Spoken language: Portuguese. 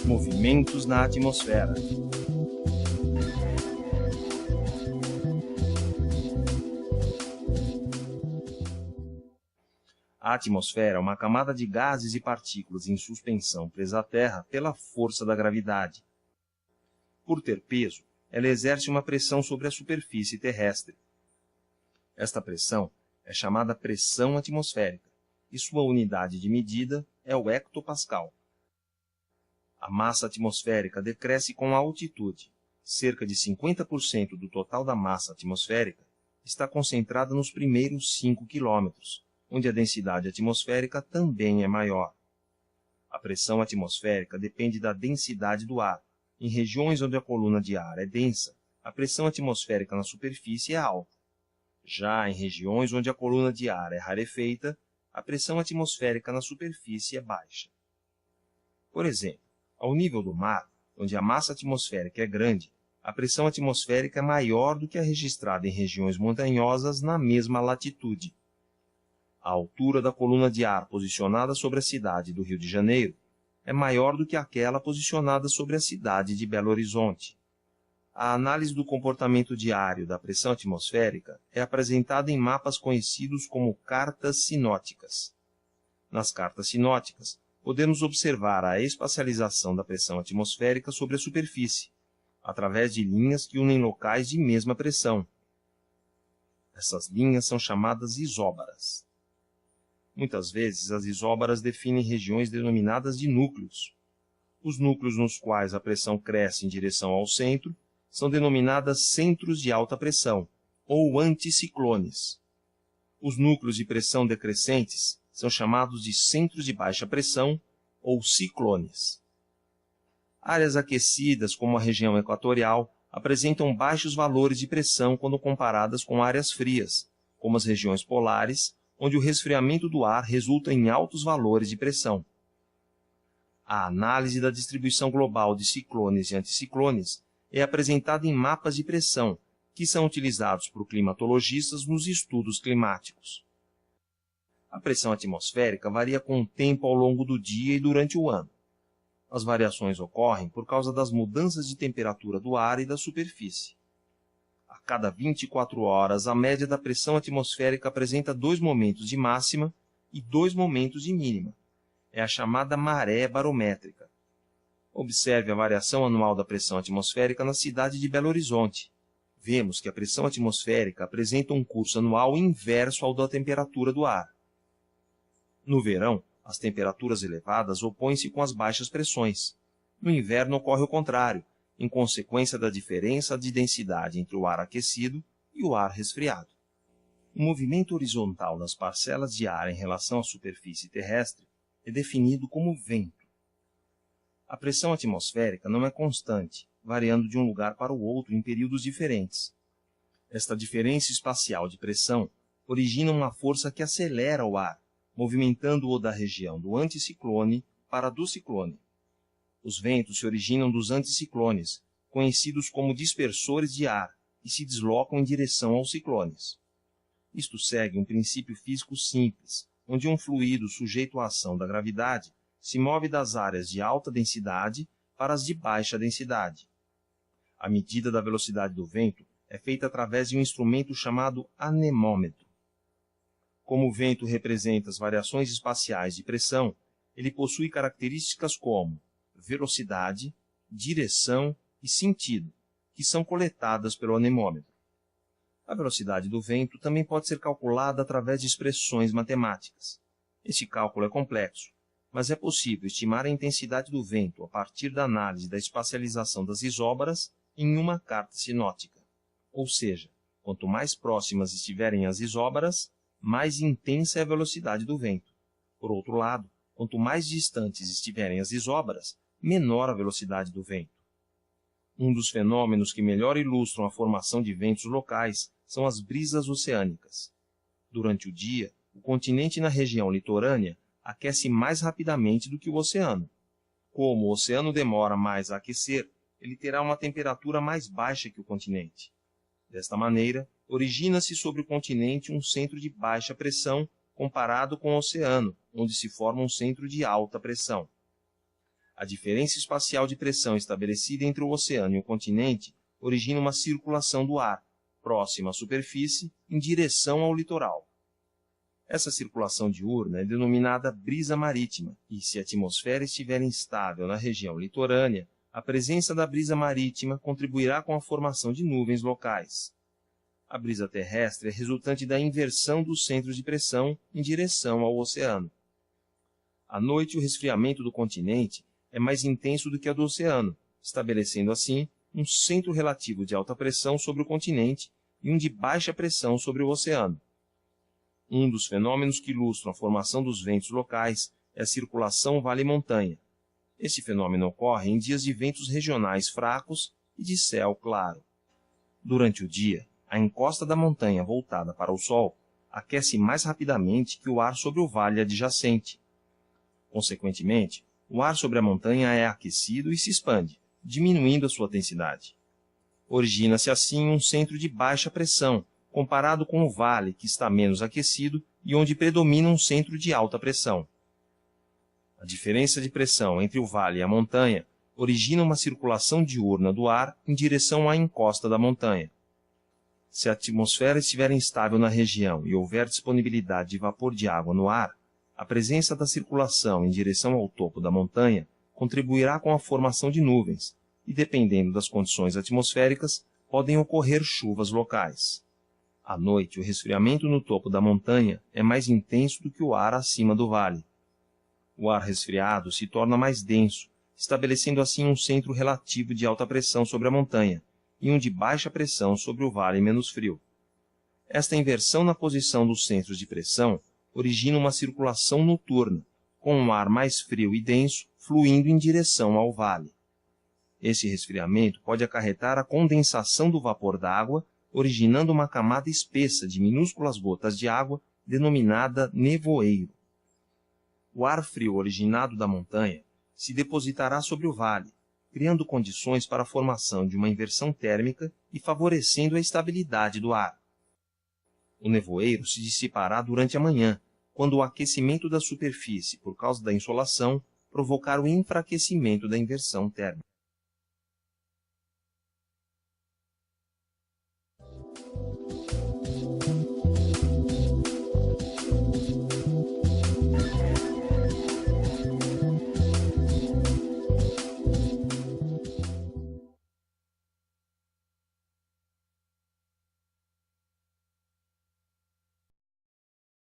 Movimentos na atmosfera. A atmosfera é uma camada de gases e partículas em suspensão presa à Terra pela força da gravidade. Por ter peso, ela exerce uma pressão sobre a superfície terrestre. Esta pressão é chamada pressão atmosférica, e sua unidade de medida é o hectopascal. A massa atmosférica decresce com a altitude. Cerca de 50% do total da massa atmosférica está concentrada nos primeiros 5 quilômetros, onde a densidade atmosférica também é maior. A pressão atmosférica depende da densidade do ar. Em regiões onde a coluna de ar é densa, a pressão atmosférica na superfície é alta. Já em regiões onde a coluna de ar é rarefeita, a pressão atmosférica na superfície é baixa. Por exemplo, ao nível do mar, onde a massa atmosférica é grande, a pressão atmosférica é maior do que a registrada em regiões montanhosas na mesma latitude. A altura da coluna de ar posicionada sobre a cidade do Rio de Janeiro é maior do que aquela posicionada sobre a cidade de Belo Horizonte. A análise do comportamento diário da pressão atmosférica é apresentada em mapas conhecidos como cartas sinóticas. Nas cartas sinóticas, podemos observar a espacialização da pressão atmosférica sobre a superfície, através de linhas que unem locais de mesma pressão. Essas linhas são chamadas isóbaras. Muitas vezes, as isóbaras definem regiões denominadas de núcleos. Os núcleos nos quais a pressão cresce em direção ao centro são denominadas centros de alta pressão, ou anticiclones. Os núcleos de pressão decrescentes são chamados de centros de baixa pressão, ou ciclones. Áreas aquecidas, como a região equatorial, apresentam baixos valores de pressão quando comparadas com áreas frias, como as regiões polares, onde o resfriamento do ar resulta em altos valores de pressão. A análise da distribuição global de ciclones e anticiclones é apresentada em mapas de pressão, que são utilizados por climatologistas nos estudos climáticos. A pressão atmosférica varia com o tempo ao longo do dia e durante o ano. As variações ocorrem por causa das mudanças de temperatura do ar e da superfície. A cada 24 horas, a média da pressão atmosférica apresenta 2 momentos de máxima e 2 momentos de mínima. É a chamada maré barométrica. Observe a variação anual da pressão atmosférica na cidade de Belo Horizonte. Vemos que a pressão atmosférica apresenta um curso anual inverso ao da temperatura do ar. No verão, as temperaturas elevadas opõem-se com as baixas pressões. No inverno ocorre o contrário, em consequência da diferença de densidade entre o ar aquecido e o ar resfriado. O movimento horizontal das parcelas de ar em relação à superfície terrestre é definido como vento. A pressão atmosférica não é constante, variando de um lugar para o outro em períodos diferentes. Esta diferença espacial de pressão origina uma força que acelera o ar, movimentando-o da região do anticiclone para a do ciclone. Os ventos se originam dos anticiclones, conhecidos como dispersores de ar, e se deslocam em direção aos ciclones. Isto segue um princípio físico simples, onde um fluido sujeito à ação da gravidade se move das áreas de alta densidade para as de baixa densidade. A medida da velocidade do vento é feita através de um instrumento chamado anemômetro. Como o vento representa as variações espaciais de pressão, ele possui características como velocidade, direção e sentido, que são coletadas pelo anemômetro. A velocidade do vento também pode ser calculada através de expressões matemáticas. Este cálculo é complexo, mas é possível estimar a intensidade do vento a partir da análise da espacialização das isóbaras em uma carta sinótica. Ou seja, quanto mais próximas estiverem as isóbaras, mais intensa é a velocidade do vento. Por outro lado, quanto mais distantes estiverem as isóbaras, menor a velocidade do vento. Um dos fenômenos que melhor ilustram a formação de ventos locais são as brisas oceânicas. Durante o dia, o continente na região litorânea aquece mais rapidamente do que o oceano. Como o oceano demora mais a aquecer, ele terá uma temperatura mais baixa que o continente. Desta maneira, origina-se sobre o continente um centro de baixa pressão comparado com o oceano, onde se forma um centro de alta pressão. A diferença espacial de pressão estabelecida entre o oceano e o continente origina uma circulação do ar, próxima à superfície, em direção ao litoral. Essa circulação diurna é denominada brisa marítima, e se a atmosfera estiver instável na região litorânea, a presença da brisa marítima contribuirá com a formação de nuvens locais. A brisa terrestre é resultante da inversão dos centros de pressão em direção ao oceano. À noite, o resfriamento do continente é mais intenso do que a do oceano, estabelecendo assim um centro relativo de alta pressão sobre o continente e um de baixa pressão sobre o oceano. Um dos fenômenos que ilustram a formação dos ventos locais é a circulação vale-montanha. Esse fenômeno ocorre em dias de ventos regionais fracos e de céu claro. Durante o dia, a encosta da montanha voltada para o Sol aquece mais rapidamente que o ar sobre o vale adjacente. Consequentemente, o ar sobre a montanha é aquecido e se expande, diminuindo a sua densidade. Origina-se assim um centro de baixa pressão, comparado com o vale, que está menos aquecido e onde predomina um centro de alta pressão. A diferença de pressão entre o vale e a montanha origina uma circulação diurna do ar em direção à encosta da montanha. Se a atmosfera estiver instável na região e houver disponibilidade de vapor de água no ar, a presença da circulação em direção ao topo da montanha contribuirá com a formação de nuvens, e dependendo das condições atmosféricas, podem ocorrer chuvas locais. À noite, o resfriamento no topo da montanha é mais intenso do que o ar acima do vale. O ar resfriado se torna mais denso, estabelecendo assim um centro relativo de alta pressão sobre a montanha e um de baixa pressão sobre o vale menos frio. Esta inversão na posição dos centros de pressão origina uma circulação noturna, com um ar mais frio e denso fluindo em direção ao vale. Esse resfriamento pode acarretar a condensação do vapor d'água, originando uma camada espessa de minúsculas gotas de água, denominada nevoeiro. O ar frio originado da montanha se depositará sobre o vale, criando condições para a formação de uma inversão térmica e favorecendo a estabilidade do ar. O nevoeiro se dissipará durante a manhã, quando o aquecimento da superfície por causa da insolação provocar o enfraquecimento da inversão térmica.